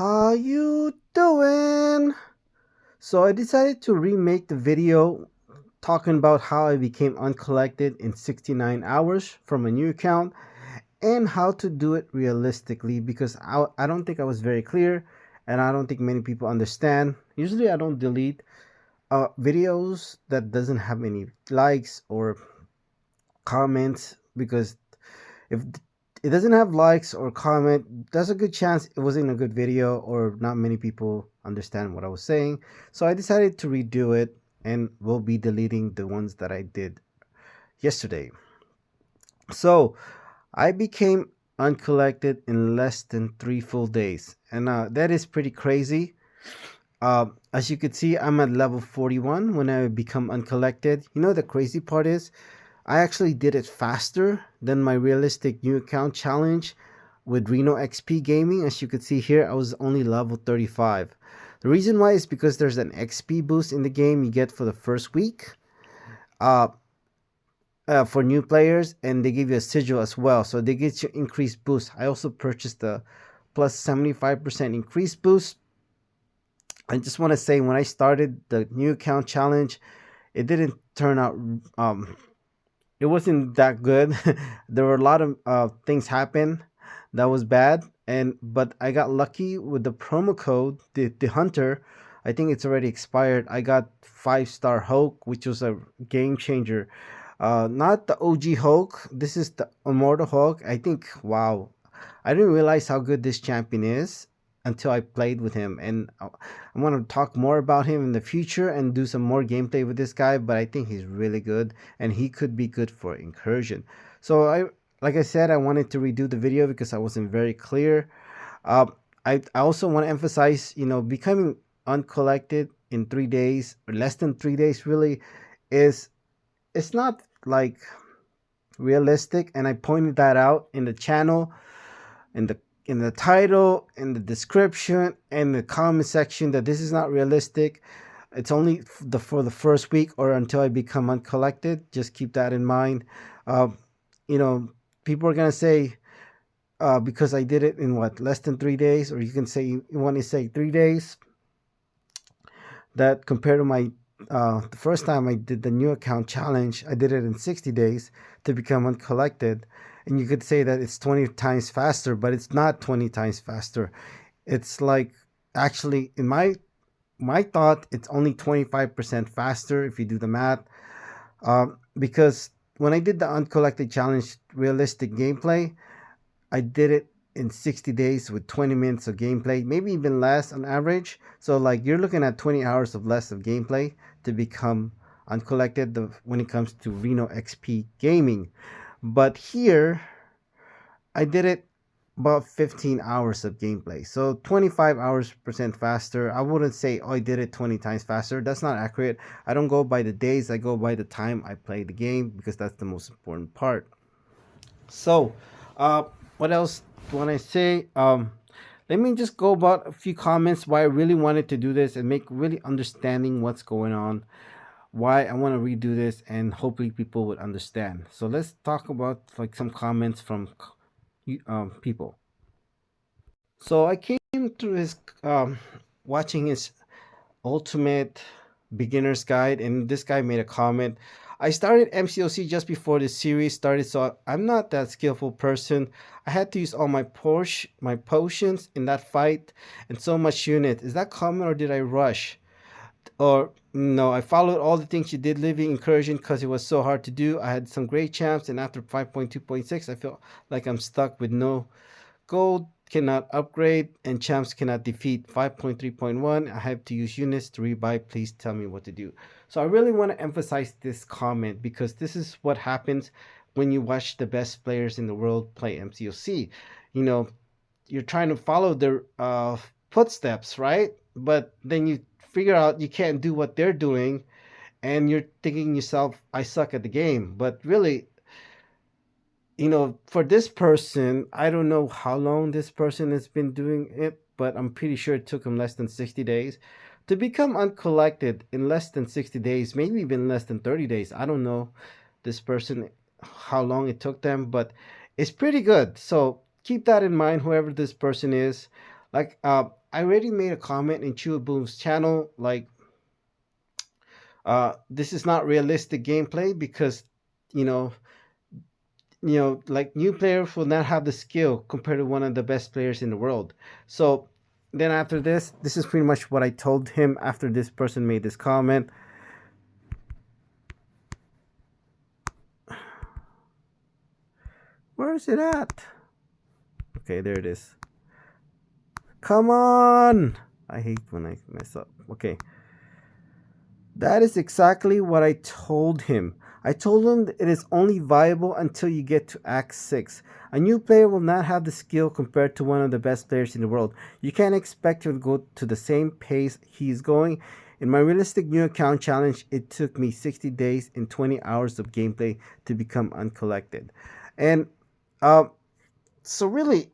How you doing? So I decided to remake the video talking about how I became uncollected in 69 hours from a new account and how to do it realistically because I don't think I was very clear and I don't think many people understand. Usually I don't delete videos that doesn't have any likes or comments because if it doesn't have likes or comment, there's a good chance it wasn't a good video or not many people understand what I was saying. So I decided to redo it and will be deleting the ones that I did yesterday. So I became uncollected in less than 3 full days, and that is pretty crazy. As you could see, I'm at level 41 when I become uncollected. You know, the crazy part is I actually did it faster than my realistic new account challenge with Reno XP Gaming. As you could see here, I was only level 35. The reason why is because there's an XP boost in the game you get for the first week uh, for new players, and they give you a sigil as well. So they get you increased boost. I also purchased the plus 75% increased boost. I just want to say when I started the new account challenge, it didn't turn out it wasn't that good. There were a lot of things happen that was bad, and but I got lucky with the promo code, the hunter. I think it's already expired. I got 5-star Hulk, which was a game changer. Not the OG Hulk. This is the Immortal Hulk. I think wow, I didn't realize how good this champion is until I played with him, and I'm gonna talk more about him in the future and do some more gameplay with this guy. But I think he's really good, and he could be good for incursion. So like I said, I wanted to redo the video because I wasn't very clear. Uh, I also want to emphasize, becoming uncollected in 3 days or less than 3 days really is it's not like realistic, and I pointed that out in the channel, in the title, in the description, and the comment section that this is not realistic. It's only for the first week or until I become uncollected. Just keep that in mind. Uh, you know, people are gonna say because I did it in what less than 3 days, or you can say you want to say 3 days. That compared to my the first time I did the new account challenge, I did it in 60 days to become uncollected. And you could say that it's 20 times faster, but it's not 20 times faster. It's like actually in my thought, it's only 25% faster if you do the math. Because when I did the uncollected challenge realistic gameplay, I did it in 60 days with 20 minutes of gameplay, maybe even less on average. So like you're looking at 20 hours of less of gameplay to become uncollected when it comes to Reno XP gaming. But here I did it about 15 hours of gameplay. So 25 hours percent faster. I wouldn't say, oh, I did it 20 times faster. That's not accurate. I don't go by the days, I go by the time I play the game because that's the most important part. So, uh, what else want I say? Let me just go about a few comments why I really wanted to do this and make really understanding what's going on, why I want to redo this, and hopefully people would understand. So let's talk about like some comments from people. So I came through his watching his ultimate beginner's guide, and this guy made a comment. I started MCOC just before the series started, so I'm not that skillful person. I had to use all my potions in that fight and so much unit. Is that common or did I rush? Or no, I followed all the things you did living incursion because it was so hard to do. I had some great champs, and after 5.2.6 I feel like I'm stuck with no gold, cannot upgrade, and champs cannot defeat. 5.3.1, I have to use units to rebuy. Please tell me what to do. So I really want to emphasize this comment because this is what happens when you watch the best players in the world play MCOC. You know, you're trying to follow their footsteps, right? But then you figure out you can't do what they're doing, and you're thinking yourself, I suck at the game. But really, for this person, I don't know how long this person has been doing it, but I'm pretty sure it took him less than 60 days to become uncollected in less than 60 days, maybe even less than 30 days. I don't know this person how long it took them, but it's pretty good. So keep that in mind, whoever this person is. Like I already made a comment in Chew Boom's channel, like, this is not realistic gameplay because, you know, like new players will not have the skill compared to one of the best players in the world. So then after this is pretty much what I told him after this person made this comment. Where is it at? Okay, there it is. Come on! I hate when I mess up. Okay. That is exactly what I told him. I told him that it is only viable until you get to Act 6. A new player will not have the skill compared to one of the best players in the world. You can't expect him to go to the same pace he's going. In my realistic new account challenge, it took me 60 days and 20 hours of gameplay to become uncollected. And uh, so really,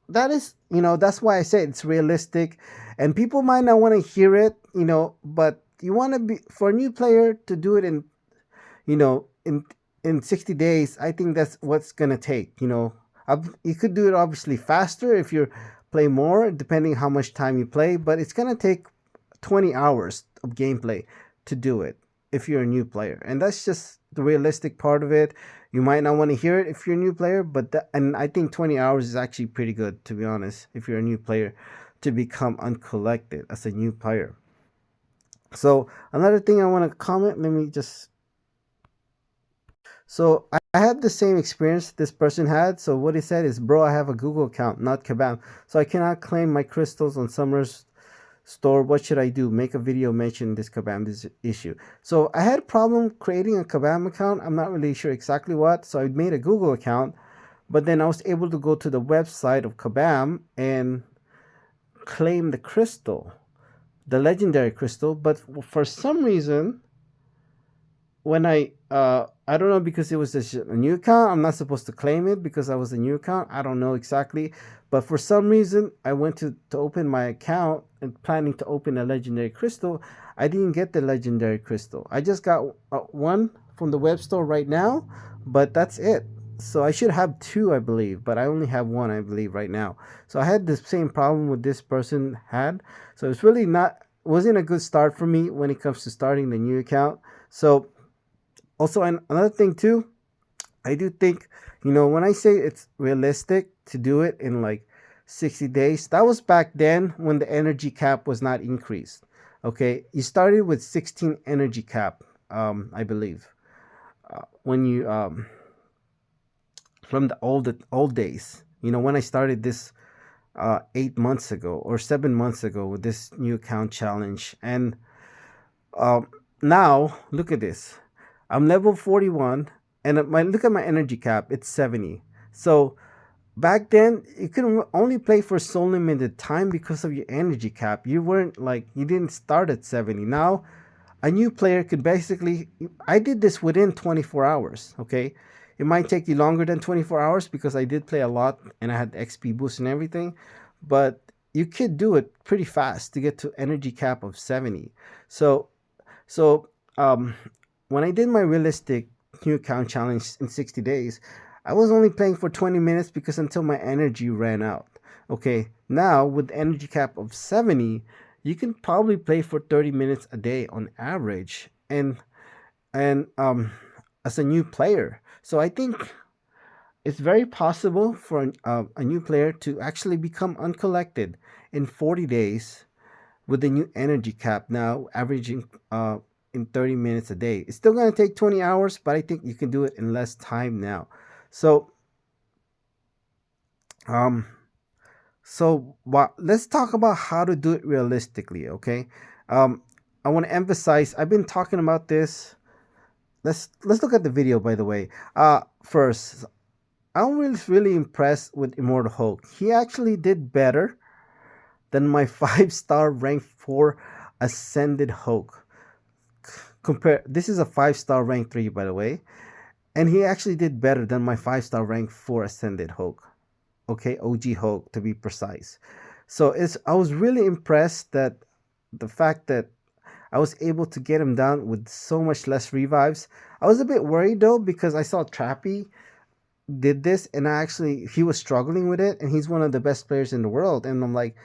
that is, that's why I say it's realistic, and people might not want to hear it, but you want to be for a new player to do it in, you know in in 60 days. I think that's what's gonna take. You could do it obviously faster if you play more, depending how much time you play, but it's gonna take 20 hours of gameplay to do it if you're a new player. And that's just the realistic part of it. You might not want to hear it if you're a new player, and I think 20 hours is actually pretty good, to be honest, if you're a new player, to become uncollected as a new player. So another thing I want to comment, let me just so I had the same experience this person had. So what he said is, bro, I have a Google account, not Kabam. So I cannot claim my crystals on Summer's store. What should I do? Make a video mention this Kabam issue. So I had a problem creating a Kabam account. I'm not really sure exactly what. So I made a Google account, but then I was able to go to the website of Kabam and claim the crystal, the legendary crystal. But for some reason, when I don't know, because it was a new account, I'm not supposed to claim it because I was a new account. I don't know exactly, but for some reason I went to open my account and planning to open a legendary crystal. I didn't get the legendary crystal. I just got one from the web store right now, but that's it. So I should have two, I believe, but I only have one, I believe, right now. So I had the same problem with this person had. So it's really not wasn't a good start for me when it comes to starting the new account. So also, another thing too, I do think, when I say it's realistic to do it in like 60 days, that was back then when the energy cap was not increased. Okay, you started with 16 energy cap, I believe, when you from the old days. When I started this 8 months ago or 7 months ago with this new account challenge, and now look at this. I'm level 41, and look at my energy cap. It's 70. So back then, you could only play for so limited time because of your energy cap. You didn't start at 70. Now, a new player could basically. I did this within 24 hours. Okay, it might take you longer than 24 hours because I did play a lot and I had XP boost and everything, but you could do it pretty fast to get to energy cap of 70. So so um, when I did my realistic new account challenge in 60 days, I was only playing for 20 minutes because until my energy ran out. Okay, now with the energy cap of 70, you can probably play for 30 minutes a day on average, and as a new player. So I think it's very possible for a new player to actually become uncollected in 40 days with the new energy cap now averaging in 30 minutes a day. It's still going to take 20 hours, but I think you can do it in less time now. So, um, let's talk about how to do it realistically, okay? Um, I want to emphasize, I've been talking about this. Let's look at the video, by the way. First, I'm really impressed with Immortal Hulk. He actually did better than my 5-star rank 4 Ascended Hulk. This is a 5-star rank 3, by the way, and he actually did better than my 5-star rank 4 Ascended Hulk. Okay, OG Hulk to be precise. So I was really impressed that the fact that I was able to get him down with so much less revives. I was a bit worried though because I saw Trappy did this, and he was struggling with it, and he's one of the best players in the world, and I'm like,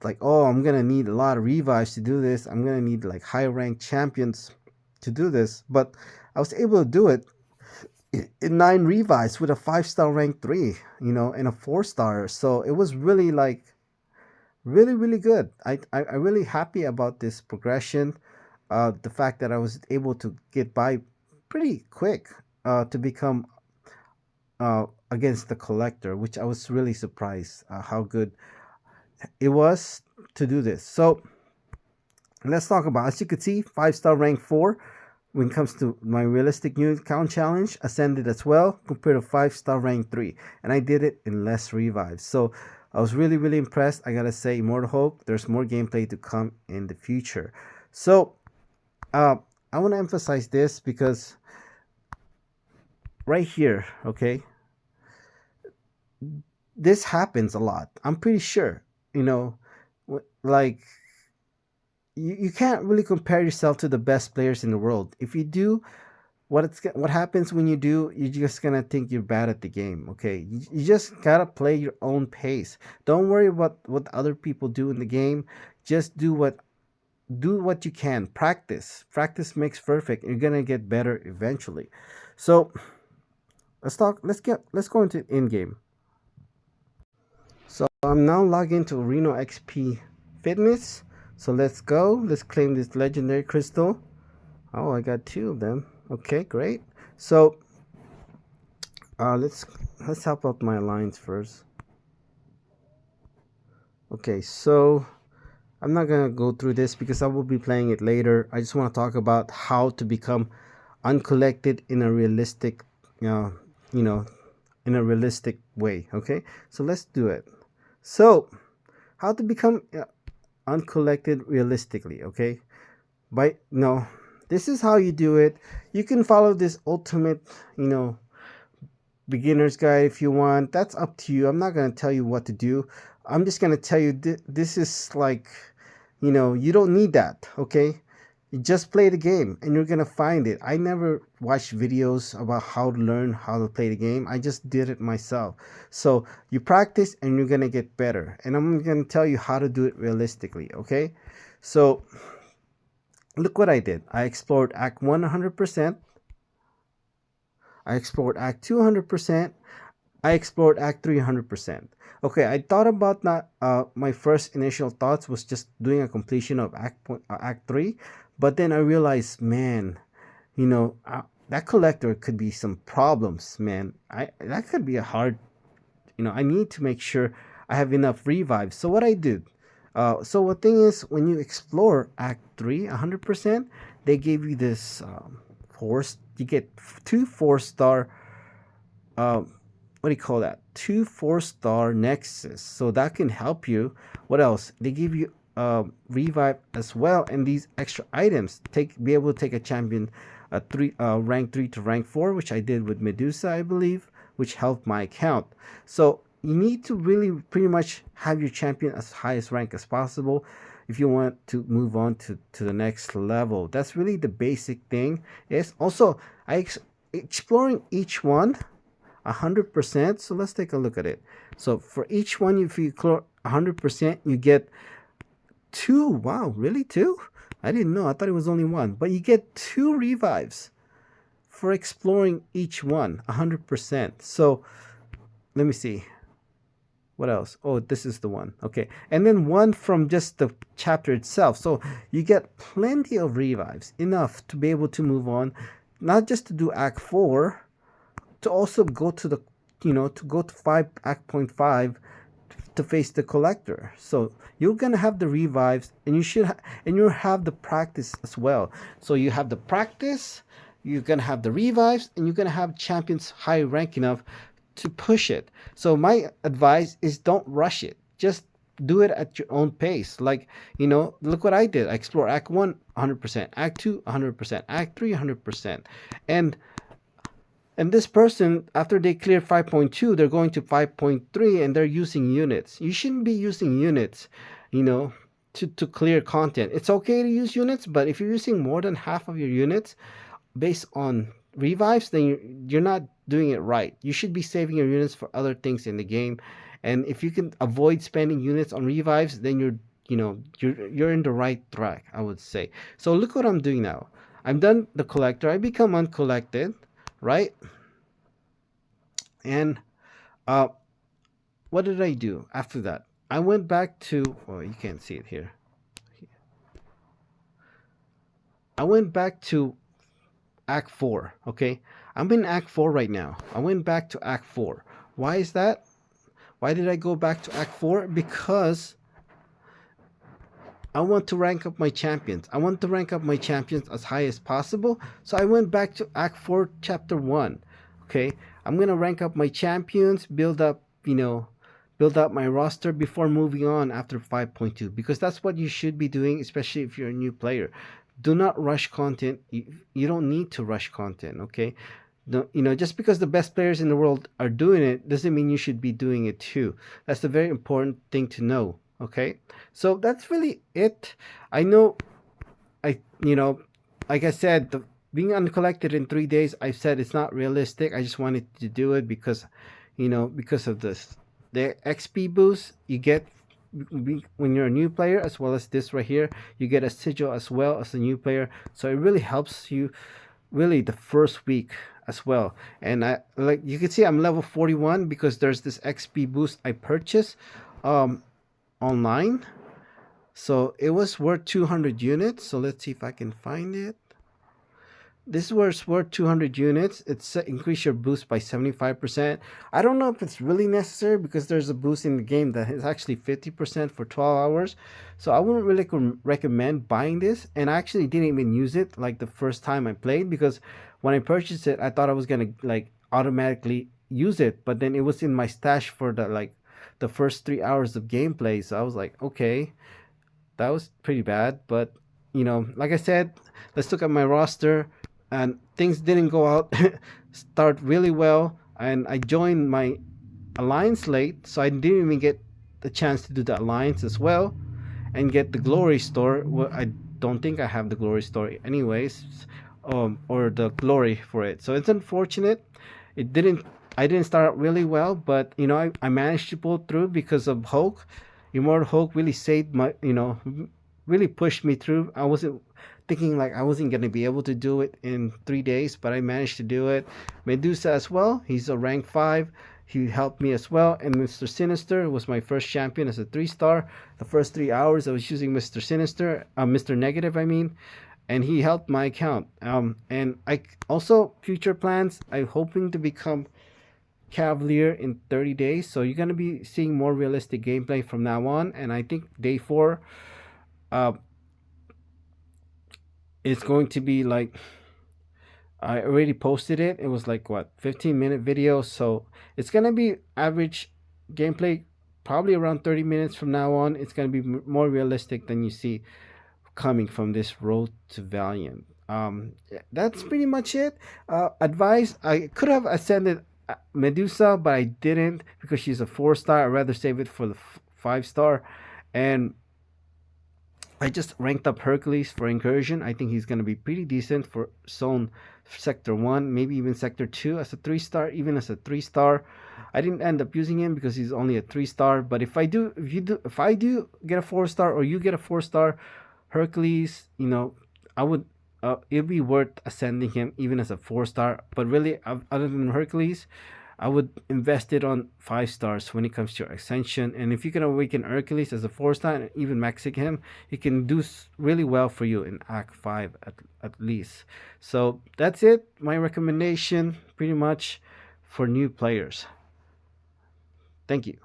like, oh, I'm gonna need a lot of revives to do this. I'm gonna need like high ranked champions to do this. But I was able to do it in 9 revives with a 5-star rank 3, and a 4-star. So it was really like really really good. I really happy about this progression. The fact that I was able to get by pretty quick to become against the collector, which I was really surprised how good it was to do this. So let's talk about, as you can see, 5-star rank 4 when it comes to my realistic unit count challenge ascended as well compared to 5-star rank 3, and I did it in less revives. So I was really really impressed. I gotta say, Immortal Hulk, there's more gameplay to come in the future. So uh, I want to emphasize this because right here, okay, this happens a lot. I'm pretty sure, you know, like you can't really compare yourself to the best players in the world. If you do, what happens when you do, you're just gonna think you're bad at the game. Okay, you just gotta play your own pace. Don't worry about what other people do in the game. Just do what you can. Practice makes perfect. You're gonna get better eventually. So let's go into in game. So I'm now logged into Reno XP Fitness. So let's go. Let's claim this legendary crystal. Oh, I got 2 of them. Okay, great. So let's help out my alliance first. Okay, so I'm not gonna go through this because I will be playing it later. I just want to talk about how to become uncollected in a realistic, you know, in a realistic way. Okay, so let's do it. So, how to become uncollected realistically? Okay, by no, this is how you do it. You can follow this ultimate, beginner's guide if you want. That's up to you. I'm not going to tell you what to do. I'm just going to tell you this is like, you don't need that, okay? You just play the game and you're going to find it. I never watched videos about how to learn how to play the game. I just did it myself. So you practice and you're going to get better. And I'm going to tell you how to do it realistically, okay? So look what I did. I explored Act 100%. I explored Act 200%. I explored Act 300%. Okay, I thought about that. My first initial thoughts was just doing a completion of Act 3, but then I realized, man, that collector could be some problems, man. That could be a hard. I need to make sure I have enough revives. So what I did. So what thing is, when you explore Act 3 100%, they gave you this force. You get 2 4-star what do you call that? 2 4-star nexus. So that can help you. What else? They give you revive as well, and these extra items be able to take a champion rank 3 to rank 4, which I did with Medusa, I believe, which helped my account. So you need to really pretty much have your champion as highest rank as possible if you want to move on to the next level. That's really the basic thing. Yes. Also, exploring each one 100%. So let's take a look at it. So for each one, if you clear 100%, you get 2. Wow, really 2? I didn't know. I thought it was only 1. But you get 2 revives for exploring each one 100%. So let me see. What else? Oh, this is the one. Okay. And then 1 from just the chapter itself. So you get plenty of revives, enough to be able to move on, not just to do Act 4, to also go to the to go to 5 Act point 5 to face the collector. So you're gonna have the revives, and you have the practice as well. So you have the practice, you're gonna have the revives, and you're gonna have champions high rank enough to push it. So my advice is, don't rush it. Just do it at your own pace. Like, look what I did. I explore Act 1 100%, Act 2 100%, Act 3 100%. And this person, after they clear 5.2, they're going to 5.3 and they're using units. You shouldn't be using units, to clear content. It's okay to use units, but if you're using more than half of your units based on revives, then you're not doing it right. You should be saving your units for other things in the game And if you can avoid spending units on revives, then you're in the right track, I would say. So look what I'm doing now. I'm done the collector. I become uncollected, right? And uh, what did I do after that? I went back to. Oh, you can't see it here. I went back to Act 4. Okay, I'm in Act 4 right now. I went back to Act 4. Why is that? Why did I go back to Act 4? Because I want to rank up my champions. I want to rank up my champions as high as possible. So I went back to Act 4, Chapter 1. Okay, I'm going to rank up my champions, build up my roster before moving on after 5.2, because that's what you should be doing, especially if you're a new player. Do not rush content. You don't need to rush content, okay? No, just because the best players in the world are doing it doesn't mean you should be doing it too. That's a very important thing to know, okay? So that's really it. I know I you know, like I said, being uncollected in 3 days, I said it's not realistic. I just wanted to do it because, because of this, the XP boost you get when you're a new player, as well as this right here, you get a sigil as well as a new player. So it really helps you, really the first week as well. And I, like you can see, I'm level 41 because there's this XP boost I purchased um online, so it was worth 200 units. So let's see if I can find it. This was worth 200 units. It's increase your boost by 75%. I don't know if it's really necessary because there's a boost in the game that is actually 50% for 12 hours. So I wouldn't really recommend buying this. And I actually didn't even use it like the first time I played, because when I purchased it, I thought I was gonna like automatically use it, but then it was in my stash for the first 3 hours of gameplay. So I was like, okay, that was pretty bad. But like I said, let's look at my roster, and things didn't go out start really well. And I joined my alliance late, so I didn't even get the chance to do the alliance as well and get the glory store. Well, I don't think I have the glory store anyways, or the glory for it. So it's unfortunate. It didn't. I didn't start really well, but I managed to pull through because of Hulk. Immortal Hulk really saved my, really pushed me through. I wasn't thinking like I wasn't gonna be able to do it in 3 days, but I managed to do it. Medusa as well. He's a rank 5. He helped me as well. And Mr. Sinister was my first champion as a 3-star. The first 3 hours I was using Mr. Sinister, Mr. Negative, I mean, and he helped my account. And I also, future plans, I'm hoping to become Cavalier in 30 days. So you're gonna be seeing more realistic gameplay from now on. And I think day 4, uh, it's going to be like, I already posted it. It was like what, 15-minute video. So it's gonna be average gameplay, probably around 30 minutes from now on. It's gonna be more realistic than you see coming from this road to Valiant. That's pretty much it. Advice: I could have ascended Medusa, but I didn't because she's a 4-star. I'd rather save it for the 5-star, and I just ranked up Hercules for incursion. I think he's going to be pretty decent for zone sector 1, maybe even sector 2 as a 3-star, even as a 3-star. I didn't end up using him because he's only a 3-star, but if I do get a 4-star, or you get a 4-star Hercules, I would it'd be worth ascending him even as a 4-star. But really, other than Hercules, I would invest it on 5 stars when it comes to your ascension. And if you can awaken Hercules as a 4-star and even maxing him, he can do really well for you in Act 5 at least. So that's it. My recommendation pretty much for new players. Thank you.